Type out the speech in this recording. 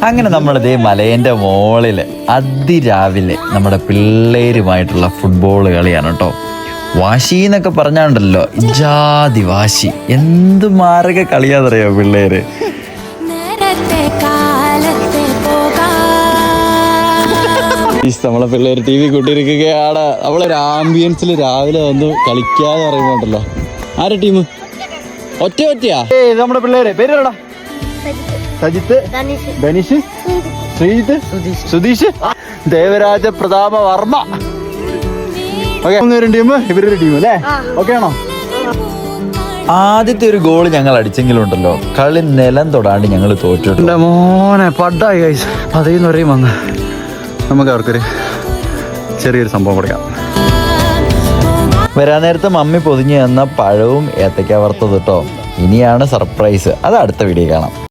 അങ്ങനെ നമ്മളിതേ മലേൻ്റെ മുകളിൽ അതിരാവിലെ നമ്മുടെ പിള്ളേരുമായിട്ടുള്ള ഫുട്ബോൾ കളിയാണ് കേട്ടോ. വാശി എന്നൊക്കെ പറഞ്ഞാണ്ടല്ലോ, ഇജാതി വാശി. എന്ത് മാരക കളിയാന്നറിയോ പിള്ളേര്. നമ്മളെ പിള്ളേര് ടി വി കൂട്ടിയിരിക്കുകയാണ്. നമ്മളൊരു ആംബിയൻസിൽ രാവിലെ വന്ന് കളിക്കാന്ന് പറയുമ്പോണ്ടല്ലോ. ആരുടെ ടീം? ഒറ്റയാ നമ്മുടെ പിള്ളേര്. പേര് പറയടാ. സജിത്ത്, ധനീഷ്, ശ്രീജിത്ത്, സുധീഷ്, ദേവരാജ പ്രതാപ വർമ്മ. ഓക്കെ, ടീം ഇവരൊരു ടീം അല്ലേ? ഓക്കെ ആണോ? ആദ്യത്തെ ഒരു ഗോൾ ഞങ്ങൾ അടിച്ചെങ്കിലും ഉണ്ടല്ലോ, കളി നിലം തൊടാണ്ട് ഞങ്ങൾ തോറ്റു. എൻ്റെ മോനെ പഡായി ഗൈസ്. അതേന്ന് പറയും വന്ന് നമുക്ക് അവർക്കൊരു ചെറിയൊരു സംഭവം കൊടുക്കാം. വരാൻ നേരത്തെ മമ്മി പൊതിഞ്ഞു തന്ന പഴവും ഏത്തയ്ക്ക വറുത്തത് കേട്ടോ. ഇനിയാണ് സർപ്രൈസ്. അത് അടുത്ത വീഡിയോ കാണാം.